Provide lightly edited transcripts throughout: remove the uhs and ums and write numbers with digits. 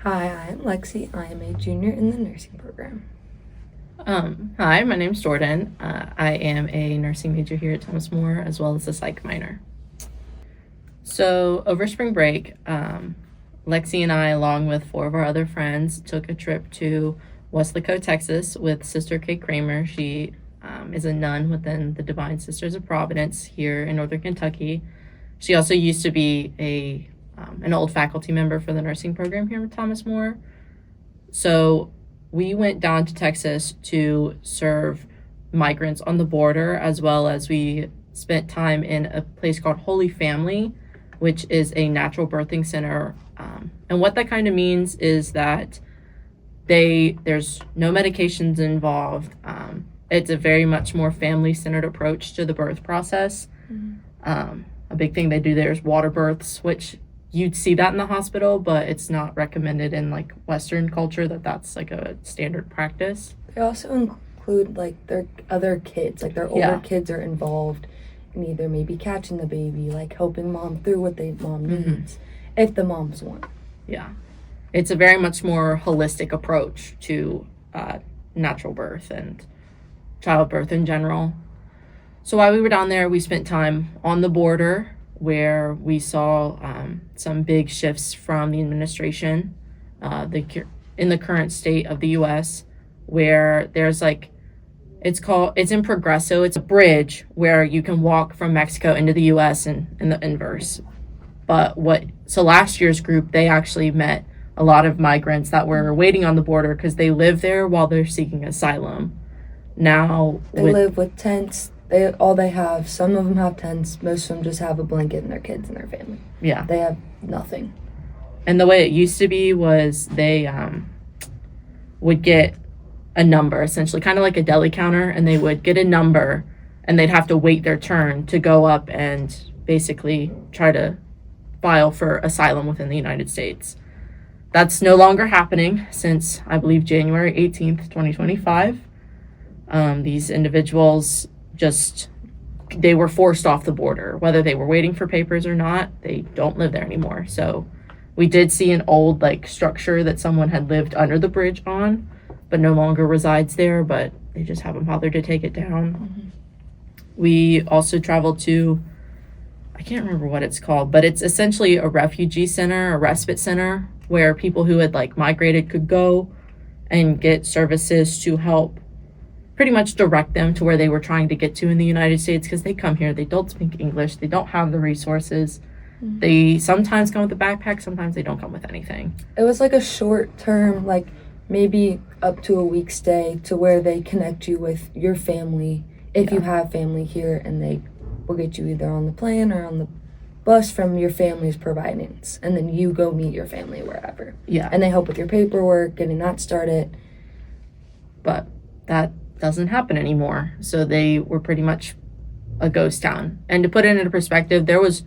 Hi, I'm Lexi. I am a junior in the nursing program. Hi, my name's Jordan. I am a nursing major here at Thomas More as well as a psych minor. So, over spring break, Lexi and I, along with four of our other friends, took a trip to Weslaco, Texas with Sister Kate Kramer. She is a nun within the Divine Sisters of Providence here in Northern Kentucky. She also used to be an old faculty member for the nursing program here at Thomas More. So we went down to Texas to serve migrants on the border, as well as we spent time in a place called Holy Family, which is a natural birthing center. And what that kind of means is that there's no medications involved. It's a very much more family-centered approach to the birth process. A big thing they do there is water births, which you'd see that in the hospital, but it's not recommended in like Western culture that's like a standard practice. They also include like their other kids, like their older kids are involved in either maybe catching the baby, like helping mom through what mom needs, if the mom's one. Yeah. It's a very much more holistic approach to natural birth and childbirth in general. So while we were down there, we spent time on the border where we saw some big shifts from the administration in the current state of the U.S., where there's it's in Progresso. It's a bridge where you can walk from Mexico into the U.S. and in the inverse. So last year's group, they actually met a lot of migrants that were waiting on the border because they live there while they're seeking asylum. Now they live with tents. They have, some of them have tents, most of them just have a blanket and their kids and their family. Yeah. They have nothing. And the way it used to be was they would get a number, essentially, kind of like a deli counter, and they would get a number, and they'd have to wait their turn to go up and basically try to file for asylum within the United States. That's no longer happening since, I believe, January 18th, 2025. These individuals they were forced off the border, whether they were waiting for papers or not. They don't live there anymore. So we did see an old structure that someone had lived under the bridge on, but no longer resides there, but they just haven't bothered to take it down. We also traveled to, I can't remember what it's called, but it's essentially a refugee center, a respite center, where people who had migrated could go and get services to help pretty much direct them to where they were trying to get to in the United States, because they come here, they don't speak English, they don't have the resources. They sometimes come with a backpack, sometimes they don't come with anything. It was like a short term, maybe up to a week stay, to where they connect you with your family, if you have family here, and they will get you either on the plane or on the bus from your family's providence, and then you go meet your family wherever. Yeah. And they help with your paperwork, getting that started. But that doesn't happen anymore. So they were pretty much a ghost town. And to put it into perspective, there was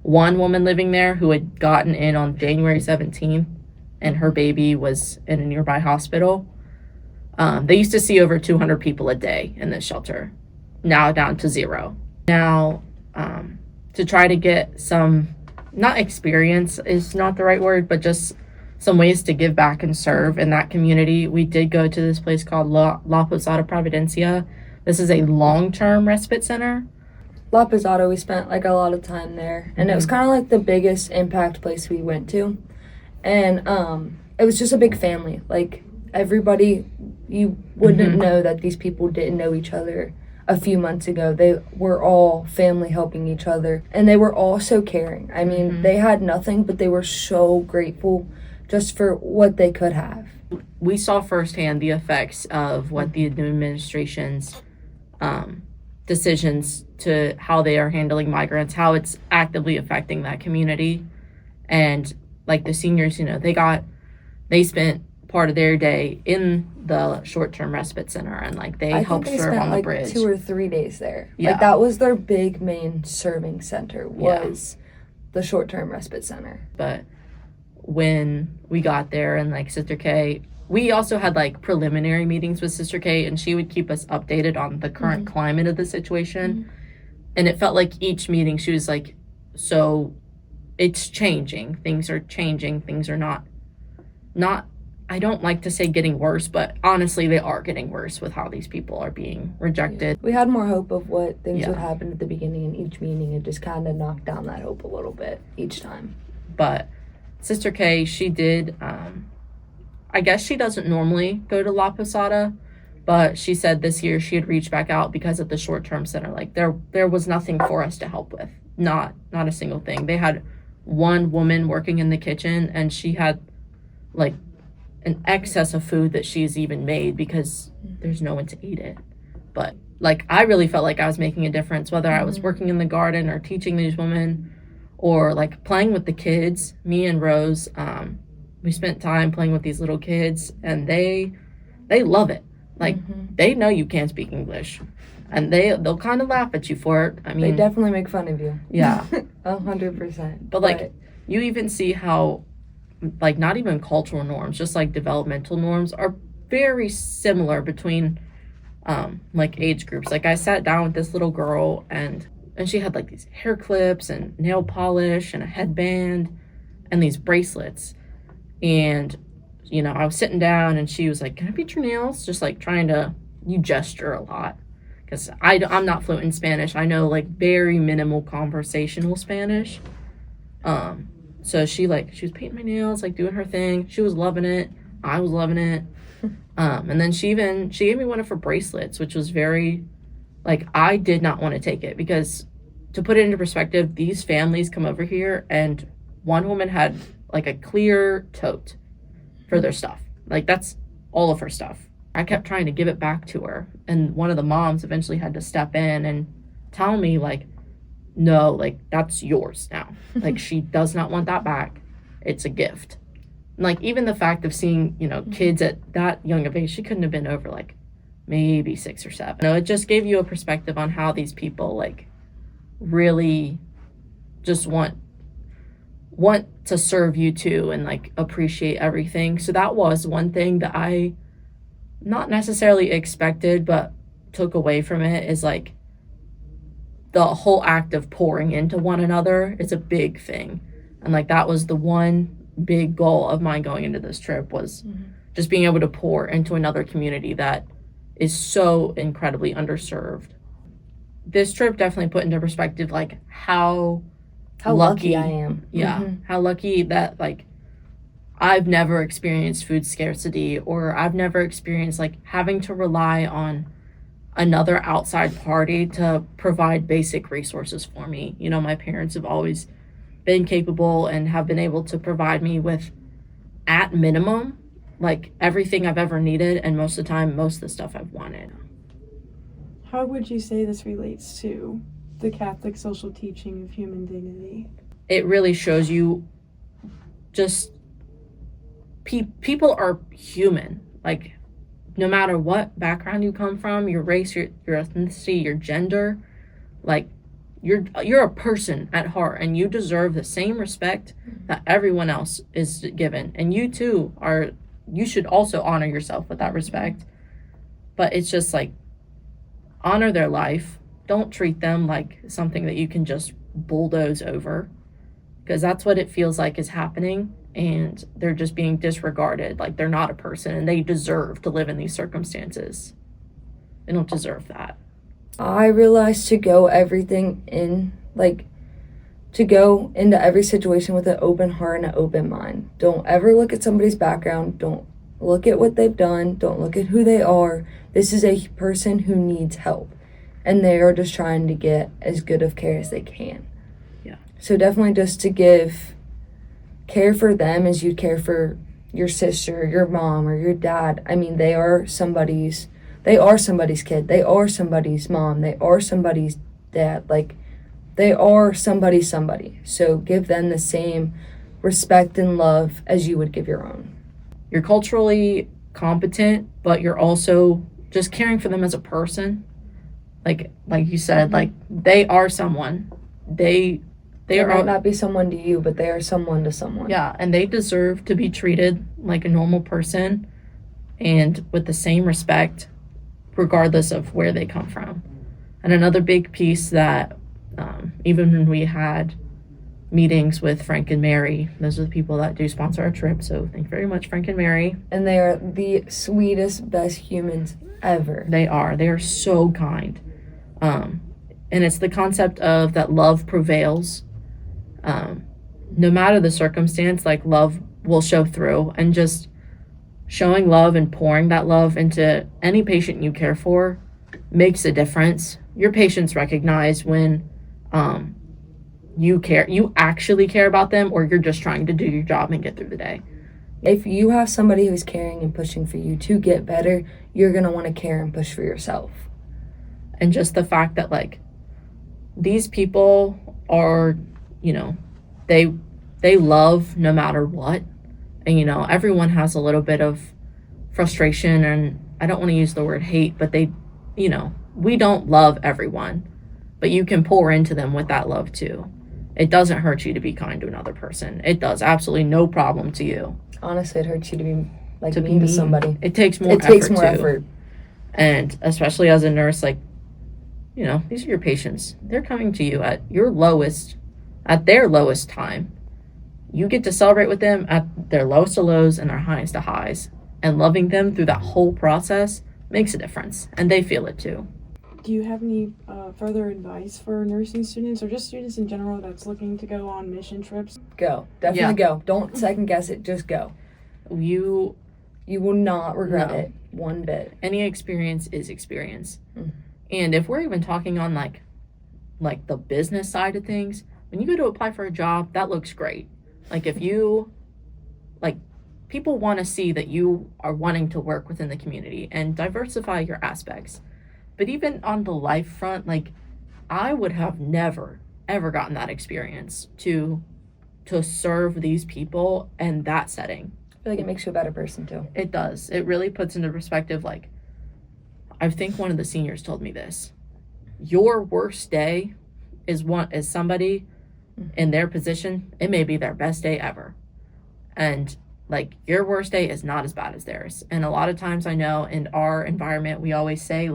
one woman living there who had gotten in on January 17th, and her baby was in a nearby hospital. They used to see over 200 people a day in this shelter, now down to 0. Now, to try to get some, not experience is not the right word, but just some ways to give back and serve in that community, we did go to this place called La Posada Providencia. This is a long-term respite center. La Posada, we spent a lot of time there, and it was kind of the biggest impact place we went to. And it was just a big family. Everybody, you wouldn't know that these people didn't know each other a few months ago. They were all family helping each other, and they were all so caring. I mean, they had nothing, but they were so grateful just for what they could have. We saw firsthand the effects of what the new administration's decisions to how they are handling migrants, how it's actively affecting that community. And the seniors, they spent part of their day in the short-term respite center, and they helped serve on the bridge. 2 or 3 days there. Yeah. That was their big main serving center, was the short-term respite center. But when we got there, and Sister Kay, we also had preliminary meetings with Sister Kay, and she would keep us updated on the current climate of the situation. And it felt like each meeting she was so it's changing, things are changing, things are not not, I don't like to say getting worse, but honestly, they are getting worse with how these people are being rejected. We had more hope of what things would Yeah. happen at the beginning in each meeting. It just kind of knocked down that hope a little bit each time. But Sister Kay, she did, I guess she doesn't normally go to La Posada, but she said this year she had reached back out because at the short-term center, like there was nothing for us to help with. Not a single thing. They had one woman working in the kitchen, and she had like an excess of food that she's even made because there's no one to eat it. But like I really felt like I was making a difference, whether I was working in the garden or teaching these women or like playing with the kids. Me and Rose, we spent time playing with these little kids, and they love it. Like they know you can't speak English, and they'll kind of laugh at you for it. I mean, They definitely make fun of you. yeah, 100%. but like you even see how like not even cultural norms, just like developmental norms are very similar between like age groups. Like I sat down with this little girl, and she had like these hair clips and nail polish and a headband and these bracelets. And you know, I was sitting down, and she was like, "Can I paint your nails?" Just like trying to, you gesture a lot because I'm not fluent in Spanish. I know like very minimal conversational Spanish. So she was painting my nails, like doing her thing. She was loving it. I was loving it. And then she gave me one of her bracelets, which was very, like, I did not want to take it because, to put it into perspective, these families come over here, and one woman had like a clear tote for their stuff. Like that's all of her stuff. I kept trying to give it back to her, and one of the moms eventually had to step in and tell me like, no, like that's yours now. Like she does not want that back. It's a gift. And, like even the fact of seeing, you know, kids at that young of age, she couldn't have been over like maybe 6 or 7. You know, it just gave you a perspective on how these people like really just want to serve you too, and like appreciate everything. So that was one thing that I not necessarily expected but took away from it, is like the whole act of pouring into one another is a big thing. And like that was the one big goal of mine going into this trip, was just being able to pour into another community that is so incredibly underserved. This trip definitely put into perspective like how lucky I am. Yeah, how lucky that like I've never experienced food scarcity, or I've never experienced like having to rely on another outside party to provide basic resources for me. You know, my parents have always been capable and have been able to provide me with, at minimum, like everything I've ever needed, and most of the time, most of the stuff I've wanted. How would you say this relates to the Catholic social teaching of human dignity? It really shows you just people are human. Like, no matter what background you come from, your race, your ethnicity, your gender, like you're a person at heart, and you deserve the same respect that everyone else is given. And you too you should also honor yourself with that respect. But it's just like, honor their life. Don't treat them like something that you can just bulldoze over, because that's what it feels like is happening. And they're just being disregarded, like they're not a person, and they deserve to live in these circumstances. They don't deserve that. I realized to go into every situation with an open heart and an open mind. Don't ever look at somebody's background. Don't look at what they've done. Don't look at who they are. This is a person who needs help, and they are just trying to get as good of care as they can. Yeah. So definitely just to give care for them as you care for your sister, your mom, or your dad. I mean, they are somebody's kid. They are somebody's mom. They are somebody's dad. Like, they are somebody. So give them the same respect and love as you would give your own. You're culturally competent, but you're also just caring for them as a person. Like you said, like they are someone. They might not be someone to you, but they are someone to someone. Yeah, and they deserve to be treated like a normal person and with the same respect, regardless of where they come from. And another big piece that even when we meetings with Frank and Mary. Those are the people that do sponsor our trip. So thank you very much, Frank and Mary. And they are the sweetest, best humans ever. They are. They are so kind. And it's the concept of that love prevails. No matter the circumstance, like love will show through, and just showing love and pouring that love into any patient you care for makes a difference. Your patients recognize when you actually care about them, or you're just trying to do your job and get through the day. If you have somebody who's caring and pushing for you to get better, you're going to want to care and push for yourself. And just the fact that, like, these people are, they love no matter what. And, everyone has a little bit of frustration, and I don't want to use the word hate, but we don't love everyone, but you can pour into them with that love too. It doesn't hurt you to be kind to another person. It does absolutely no problem to you. Honestly, it hurts you to be mean to somebody. It takes more effort. And especially as a nurse, these are your patients. They're coming to you at their lowest time. You get to celebrate with them at their lowest of lows and their highest of highs. And loving them through that whole process makes a difference. And they feel it too. Do you have any further advice for nursing students, or just students in general that's looking to go on mission trips? Go. Definitely go. Don't second guess it. Just go. You will not regret it one bit. Any experience is experience. Mm-hmm. And if we're even talking on like the business side of things, when you go to apply for a job, that looks great. Like if you, people want to see that you are wanting to work within the community and diversify your aspects. But even on the life front, I would have never, ever gotten that experience to serve these people in that setting. I feel like it makes you a better person too. It does. It really puts into perspective, I think one of the seniors told me this. Your worst day is somebody in their position, it may be their best day ever. And your worst day is not as bad as theirs. And a lot of times I know in our environment, we always say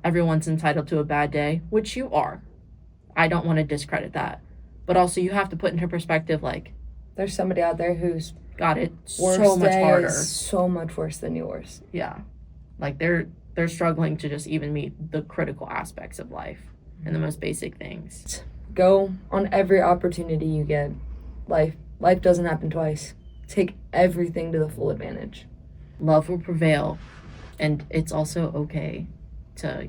everyone's entitled to a bad day, which you are. I don't want to discredit that. But also you have to put into perspective, there's somebody out there who's got it so much harder. So much worse than yours. Yeah. They're struggling to just even meet the critical aspects of life and the most basic things. Go on every opportunity you get. Life doesn't happen twice. Take everything to the full advantage. Love will prevail, and it's also okay to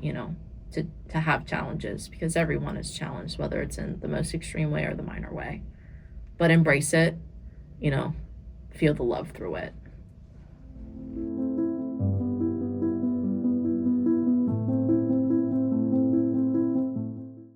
have challenges, because everyone is challenged, whether it's in the most extreme way or the minor way. But embrace it, feel the love through it.